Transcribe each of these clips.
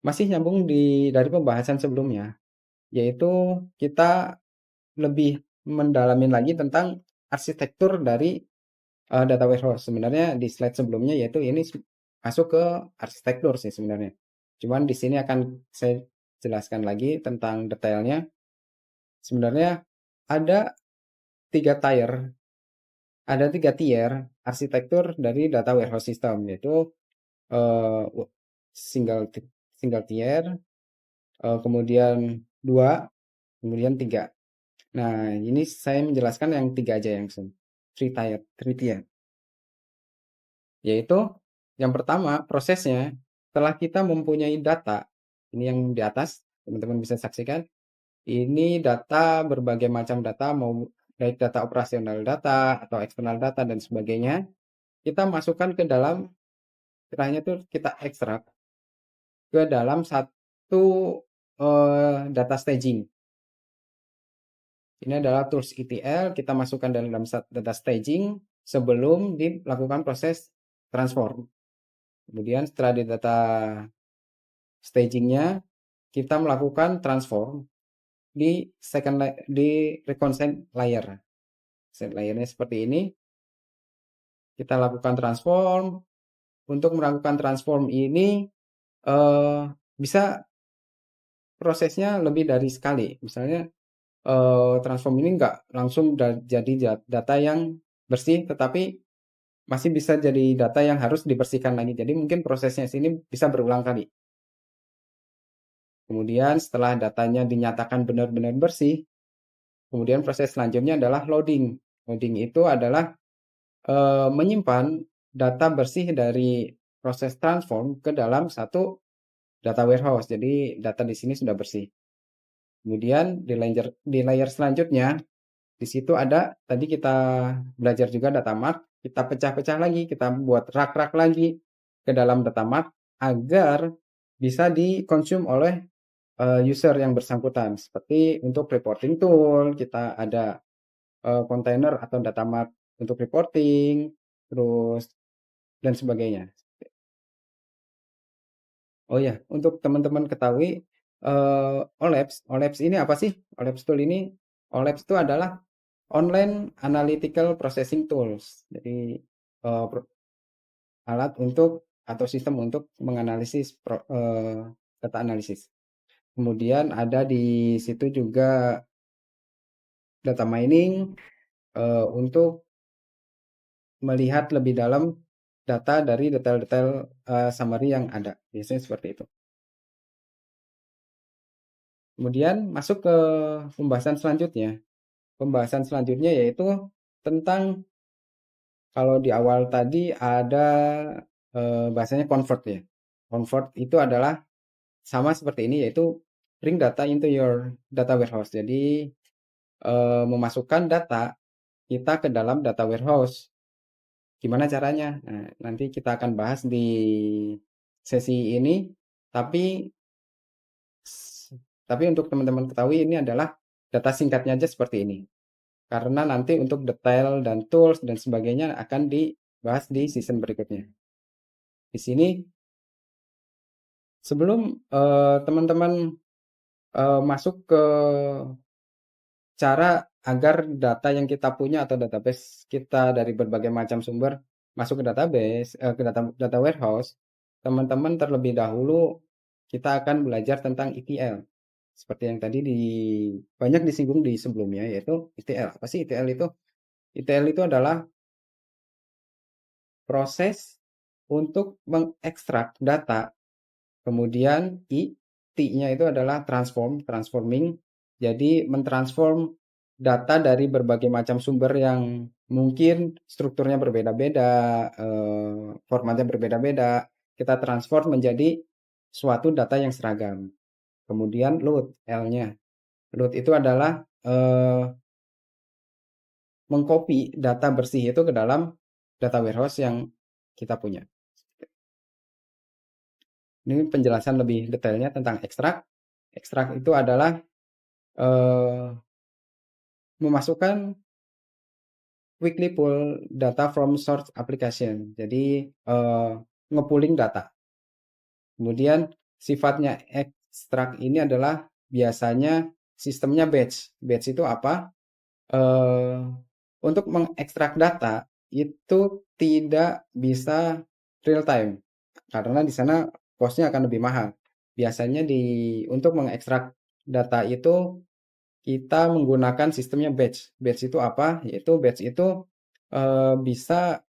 Masih nyambung dari pembahasan sebelumnya, yaitu kita lebih mendalamin lagi tentang arsitektur dari data warehouse. Sebenarnya di slide sebelumnya yaitu ini masuk ke arsitektur sih sebenarnya. Cuman di sini akan saya jelaskan lagi tentang detailnya. Sebenarnya ada tiga tier, ada tiga tier arsitektur dari data warehouse system, yaitu eh, single single tier, kemudian dua, kemudian tiga. Nah, ini saya menjelaskan yang tiga aja yang three tier, yaitu yang pertama prosesnya setelah kita mempunyai data, ini yang di atas teman-teman bisa saksikan, ini data berbagai macam data, mau baik data operasional data atau eksternal data dan sebagainya, kita masukkan ke dalam, istilahnya tuh kita ekstrak ke dalam satu data staging. Ini adalah tools ETL, kita masukkan dalam data staging sebelum dilakukan proses transform. Kemudian setelah di data stagingnya, kita melakukan transform di di reconcile layer. Set layernya seperti ini. Kita lakukan transform. Untuk melakukan transform ini bisa prosesnya lebih dari sekali. Misalnya transform ini nggak langsung jadi data yang bersih, tetapi masih bisa jadi data yang harus dibersihkan lagi. Jadi mungkin prosesnya sini bisa berulang kali. Kemudian setelah datanya dinyatakan benar-benar bersih, kemudian proses selanjutnya adalah loading. Loading itu adalah menyimpan data bersih dari proses transform ke dalam satu data warehouse. Jadi data di sini sudah bersih. Kemudian di layer selanjutnya, di situ ada tadi kita belajar juga data mart, kita pecah-pecah lagi, kita buat rak-rak lagi ke dalam data mart agar bisa dikonsum oleh user yang bersangkutan. Seperti untuk reporting tool, kita ada kontainer atau data mart untuk reporting, terus dan sebagainya. Oh ya, untuk teman-teman ketahui OLAPS ini apa sih? OLAPS tool ini, OLAPS itu adalah Online Analytical Processing Tools. Jadi alat untuk atau sistem untuk menganalisis data analisis. Kemudian ada di situ juga data mining untuk melihat lebih dalam data dari detail-detail summary yang ada. Biasanya seperti itu. Kemudian masuk ke pembahasan selanjutnya. Pembahasan selanjutnya yaitu tentang, kalau di awal tadi ada bahasanya convert ya. Convert itu adalah sama seperti ini, yaitu bring data into your data warehouse. Jadi memasukkan data kita ke dalam data warehouse. Gimana caranya? Nah, nanti kita akan bahas di sesi ini, tapi untuk teman-teman ketahui ini adalah data singkatnya aja seperti ini. Karena nanti untuk detail dan tools dan sebagainya akan dibahas di season berikutnya. Di sini sebelum teman-teman masuk ke cara agar data yang kita punya atau database kita dari berbagai macam sumber masuk ke database, ke data warehouse, teman-teman terlebih dahulu kita akan belajar tentang ETL. Seperti yang tadi banyak disinggung di sebelumnya, yaitu ETL. Apa sih ETL itu? ETL itu adalah proses untuk mengekstrak data. Kemudian T-nya itu adalah transforming. Jadi mentransform data dari berbagai macam sumber yang mungkin strukturnya berbeda-beda, formatnya berbeda-beda. Kita transform menjadi suatu data yang seragam. Kemudian load, L-nya. Load itu adalah mengcopy data bersih itu ke dalam data warehouse yang kita punya. Ini penjelasan lebih detailnya tentang ekstrak. Ekstrak itu adalah memasukkan weekly pull data from source application. Jadi ngepooling data. Kemudian sifatnya ekstrak ini adalah biasanya sistemnya batch. Batch itu apa? Eh, untuk mengekstrak data itu tidak bisa real time karena di sana cost-nya akan lebih mahal. Biasanya untuk mengekstrak data itu kita menggunakan sistemnya batch. Batch itu apa? Yaitu batch itu bisa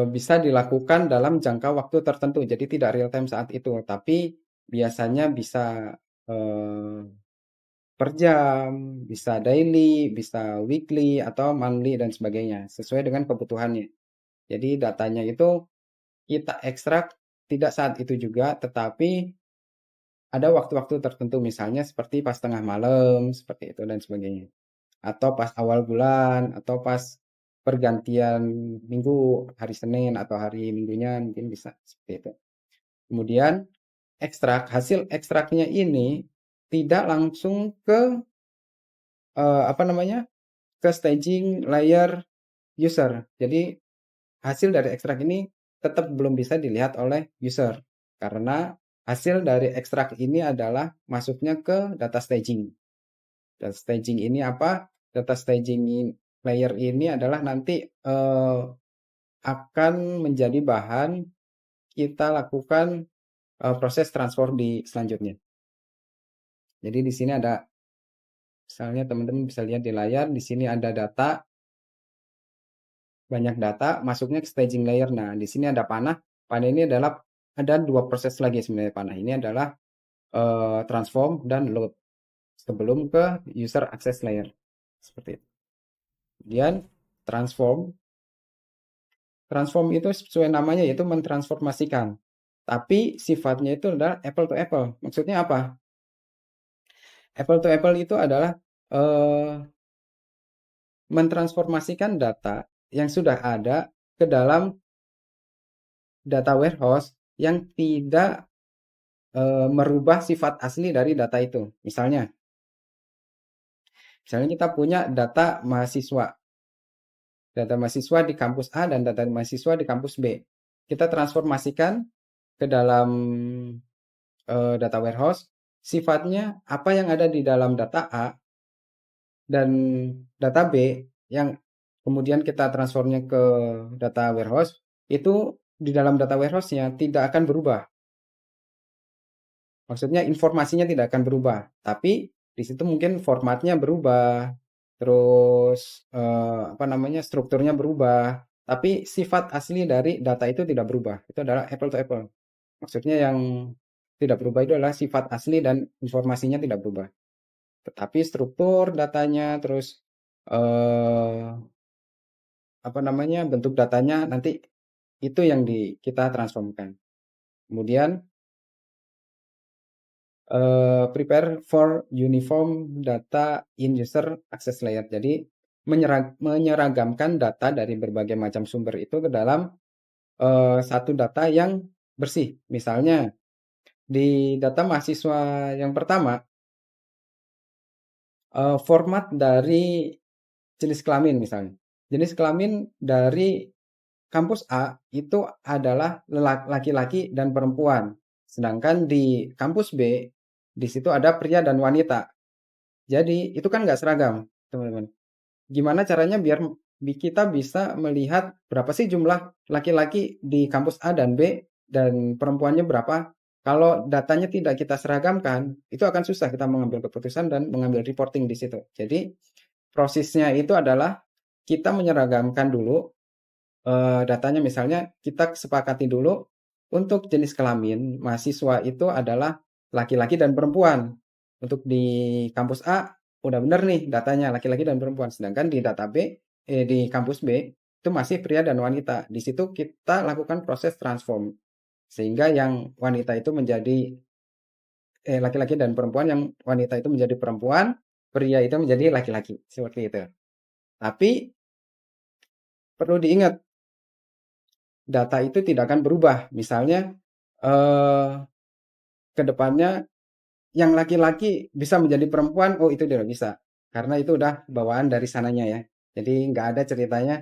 bisa dilakukan dalam jangka waktu tertentu. Jadi tidak real time saat itu, tapi biasanya bisa eh, per jam, bisa daily, bisa weekly atau monthly dan sebagainya, sesuai dengan kebutuhannya. Jadi datanya itu kita ekstrak tidak saat itu juga, tetapi ada waktu-waktu tertentu, misalnya seperti pas tengah malam, seperti itu dan sebagainya. Atau pas awal bulan, atau pas pergantian minggu, hari Senin atau hari Minggunya mungkin bisa seperti itu. Kemudian hasil ekstraknya ini tidak langsung ke apa namanya? Ke staging layer user. Jadi hasil dari ekstrak ini tetap belum bisa dilihat oleh user karena hasil dari ekstrak ini adalah masuknya ke data staging. Data staging ini apa? Data staging layer ini adalah nanti akan menjadi bahan kita lakukan proses transform di selanjutnya. Jadi di sini ada, misalnya teman-teman bisa lihat di layar, di sini ada data, banyak data masuknya ke staging layer. Nah, di sini ada panah. Panah ini adalah ada dua proses lagi sebenarnya panah. Ini adalah transform dan load sebelum ke user access layer. Seperti itu. Kemudian transform. Transform itu sesuai namanya yaitu mentransformasikan. Tapi sifatnya itu adalah apple to apple. Maksudnya apa? Apple to apple itu adalah eh, mentransformasikan data yang sudah ada ke dalam data warehouse yang tidak merubah sifat asli dari data itu. Misalnya kita punya data mahasiswa di kampus A dan data mahasiswa di kampus B. Kita transformasikan ke dalam data warehouse, sifatnya apa yang ada di dalam data A dan data B yang kemudian kita transformnya ke data warehouse, itu di dalam data warehouse-nya tidak akan berubah. Maksudnya informasinya tidak akan berubah, tapi di situ mungkin formatnya berubah, terus apa namanya strukturnya berubah, tapi sifat asli dari data itu tidak berubah. Itu adalah apple to apple. Maksudnya yang tidak berubah itu adalah sifat asli dan informasinya tidak berubah. Tetapi struktur datanya, terus eh, apa namanya bentuk datanya nanti itu yang kita transformkan. Kemudian prepare for uniform data in user access layer. Jadi menyeragamkan data dari berbagai macam sumber itu ke dalam satu data yang bersih. Misalnya di data mahasiswa yang pertama, format dari jenis kelamin misalnya. Jenis kelamin dari kampus A itu adalah laki-laki dan perempuan. Sedangkan di kampus B, di situ ada pria dan wanita. Jadi itu kan nggak seragam, teman-teman. Gimana caranya biar kita bisa melihat berapa sih jumlah laki-laki di kampus A dan B dan perempuannya berapa? Kalau datanya tidak kita seragamkan, itu akan susah kita mengambil keputusan dan mengambil reporting di situ. Jadi prosesnya itu adalah kita menyeragamkan dulu datanya, misalnya kita sepakati dulu untuk jenis kelamin mahasiswa itu adalah laki-laki dan perempuan. Untuk di kampus A udah bener nih datanya laki-laki dan perempuan, sedangkan di data B di kampus B itu masih pria dan wanita. Di situ kita lakukan proses transform sehingga yang wanita itu menjadi laki-laki dan perempuan, yang wanita itu menjadi perempuan, pria itu menjadi laki-laki, seperti itu. Tapi perlu diingat data itu tidak akan berubah. Misalnya eh, ke depannya yang laki-laki bisa menjadi perempuan, oh itu tidak bisa. Karena itu udah bawaan dari sananya ya. Jadi nggak ada ceritanya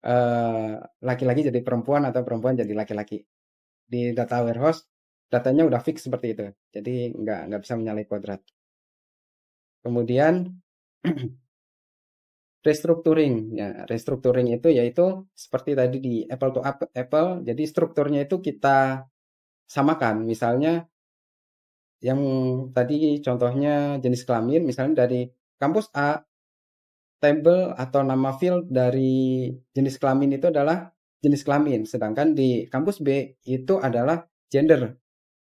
eh, laki-laki jadi perempuan atau perempuan jadi laki-laki. di data warehouse datanya udah fix seperti itu. Jadi nggak bisa menyalahi kodrat. Kemudian restructuring. Ya, restructuring itu yaitu seperti tadi di apple to apple. Jadi strukturnya itu kita samakan. Misalnya yang tadi contohnya jenis kelamin, misalnya dari kampus A, tabel atau nama field dari jenis kelamin itu adalah jenis kelamin, sedangkan di kampus B itu adalah gender.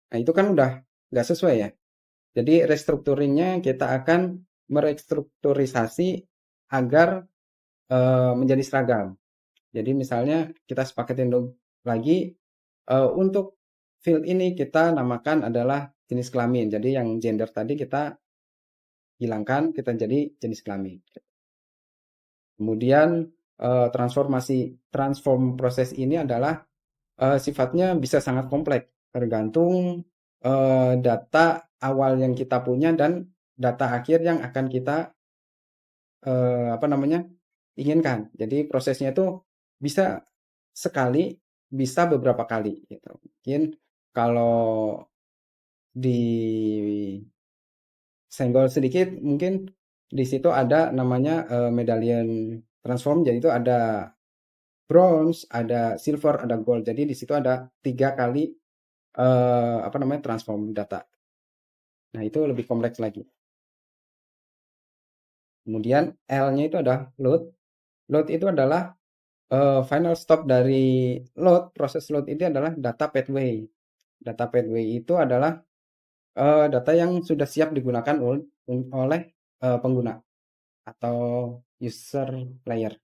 Nah, itu kan udah nggak sesuai ya. Jadi restrukturingnya kita akan merestrukturisasi agar menjadi seragam. Jadi misalnya kita sepakatin lagi untuk field ini kita namakan adalah jenis kelamin. Jadi yang gender tadi kita hilangkan, kita jadi jenis kelamin. Kemudian transform proses ini adalah sifatnya bisa sangat kompleks, tergantung data awal yang kita punya dan data akhir yang akan kita apa namanya inginkan. Jadi prosesnya itu bisa sekali, bisa beberapa kali gitu. Mungkin kalau disenggol sedikit, mungkin di situ ada namanya medallion transform. Jadi itu ada bronze, ada silver, ada gold. Jadi di situ ada 3 kali apa namanya transform data. Nah, itu lebih kompleks lagi. Kemudian L-nya itu adalah load. Load itu adalah final stop dari load. Proses load ini adalah data pathway. Data pathway itu adalah data yang sudah siap digunakan oleh pengguna atau user player.